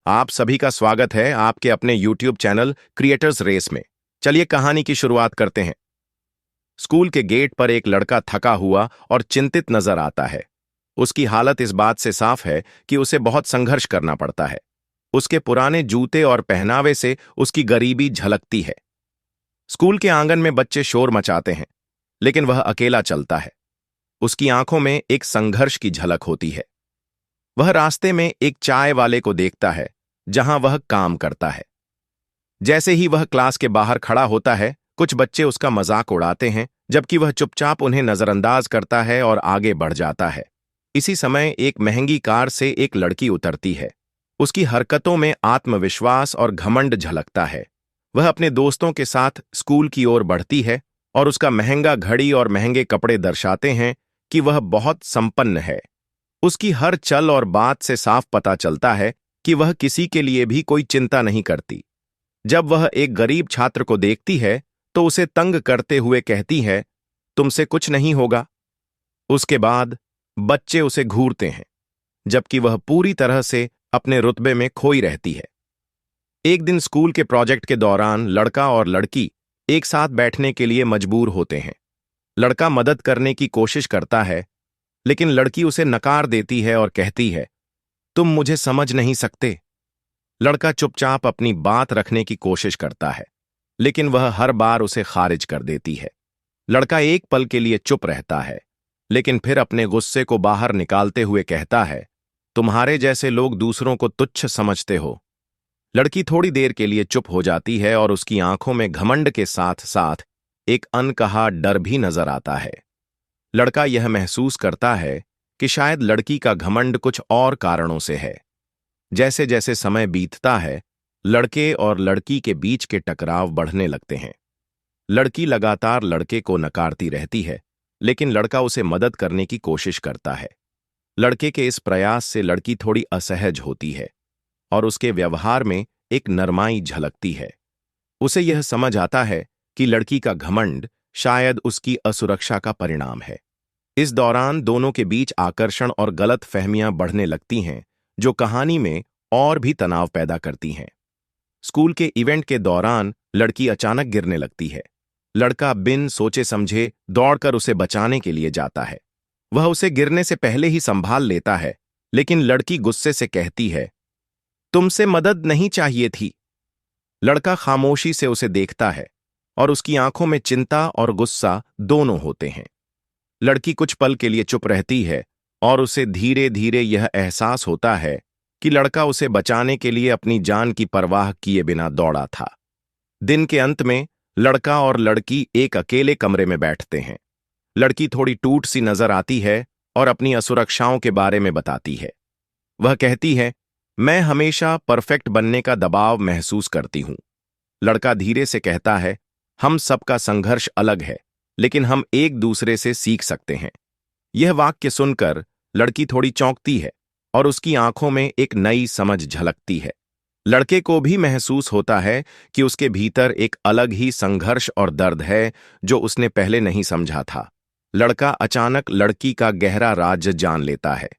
आप सभी का स्वागत है आपके अपने YouTube चैनल क्रिएटर्स रेस में। चलिए कहानी की शुरुआत करते हैं। स्कूल के गेट पर एक लड़का थका हुआ और चिंतित नजर आता है। उसकी हालत इस बात से साफ है कि उसे बहुत संघर्ष करना पड़ता है। उसके पुराने जूते और पहनावे से उसकी गरीबी झलकती है। स्कूल के आंगन में बच्चे शोर मचाते हैं, लेकिन वह अकेला चलता है। उसकी आंखों में एक संघर्ष की झलक होती है। वह रास्ते में एक चाय वाले को देखता है, जहां वह काम करता है। जैसे ही वह क्लास के बाहर खड़ा होता है, कुछ बच्चे उसका मजाक उड़ाते हैं, जबकि वह चुपचाप उन्हें नजरअंदाज करता है और आगे बढ़ जाता है। इसी समय एक महंगी कार से एक लड़की उतरती है। उसकी हरकतों में आत्मविश्वास और घमंड झलकता है। वह अपने दोस्तों के साथ स्कूल की ओर बढ़ती है और उसका महंगा घड़ी और महंगे कपड़े दर्शाते हैं कि वह बहुत संपन्न है। उसकी हर चल और बात से साफ पता चलता है कि वह किसी के लिए भी कोई चिंता नहीं करती। जब वह एक गरीब छात्र को देखती है तो उसे तंग करते हुए कहती है, तुमसे कुछ नहीं होगा। उसके बाद बच्चे उसे घूरते हैं, जबकि वह पूरी तरह से अपने रुतबे में खोई रहती है। एक दिन स्कूल के प्रोजेक्ट के दौरान लड़का और लड़की एक साथ बैठने के लिए मजबूर होते हैं। लड़का मदद करने की कोशिश करता है, लेकिन लड़की उसे नकार देती है और कहती है, तुम मुझे समझ नहीं सकते। लड़का चुपचाप अपनी बात रखने की कोशिश करता है, लेकिन वह हर बार उसे खारिज कर देती है। लड़का एक पल के लिए चुप रहता है, लेकिन फिर अपने गुस्से को बाहर निकालते हुए कहता है, तुम्हारे जैसे लोग दूसरों को तुच्छ समझते हो। लड़की थोड़ी देर के लिए चुप हो जाती है और उसकी आंखों में घमंड के साथ साथ एक अनकहा डर भी नजर आता है। लड़का यह महसूस करता है कि शायद लड़की का घमंड कुछ और कारणों से है। जैसे जैसे समय बीतता है, लड़के और लड़की के बीच के टकराव बढ़ने लगते हैं। लड़की लगातार लड़के को नकारती रहती है, लेकिन लड़का उसे मदद करने की कोशिश करता है। लड़के के इस प्रयास से लड़की थोड़ी असहज होती है और उसके व्यवहार में एक नरमाई झलकती है। उसे यह समझ आता है कि लड़की का घमंड शायद उसकी असुरक्षा का परिणाम है। इस दौरान दोनों के बीच आकर्षण और गलत फहमियां बढ़ने लगती हैं, जो कहानी में और भी तनाव पैदा करती हैं। स्कूल के इवेंट के दौरान लड़की अचानक गिरने लगती है। लड़का बिन सोचे समझे दौड़कर उसे बचाने के लिए जाता है। वह उसे गिरने से पहले ही संभाल लेता है, लेकिन लड़की गुस्से से कहती है, तुमसे मदद नहीं चाहिए थी। लड़का खामोशी से उसे देखता है और उसकी आंखों में चिंता और गुस्सा दोनों होते हैं। लड़की कुछ पल के लिए चुप रहती है और उसे धीरे धीरे यह एहसास होता है कि लड़का उसे बचाने के लिए अपनी जान की परवाह किए बिना दौड़ा था। दिन के अंत में लड़का और लड़की एक अकेले कमरे में बैठते हैं। लड़की थोड़ी टूट सी नजर आती है और अपनी असुरक्षाओं के बारे में बताती है। वह कहती है, मैं हमेशा परफेक्ट बनने का दबाव महसूस करती हूं। लड़का धीरे से कहता है, हम सबका संघर्ष अलग है, लेकिन हम एक दूसरे से सीख सकते हैं। यह वाक्य सुनकर लड़की थोड़ी चौंकती है और उसकी आंखों में एक नई समझ झलकती है। लड़के को भी महसूस होता है कि उसके भीतर एक अलग ही संघर्ष और दर्द है जो उसने पहले नहीं समझा था। लड़का अचानक लड़की का गहरा राज जान लेता है।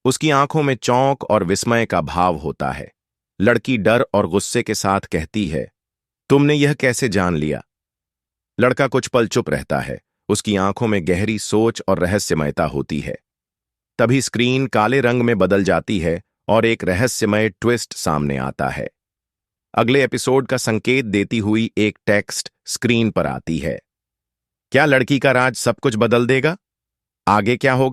उसकी आंखों में चौंक और विस्मय का भाव होता है। लड़की डर और गुस्से के साथ कहती है, तुमने यह कैसे जान लिया? लड़का कुछ पल चुप रहता है। उसकी आंखों में गहरी सोच और रहस्यमयता होती है। तभी स्क्रीन काले रंग में बदल जाती है और एक रहस्यमय ट्विस्ट सामने आता है। अगले एपिसोड का संकेत देती हुई एक टेक्स्ट स्क्रीन पर आती है। क्या लड़की का राज सब कुछ बदल देगा? आगे क्या होगा?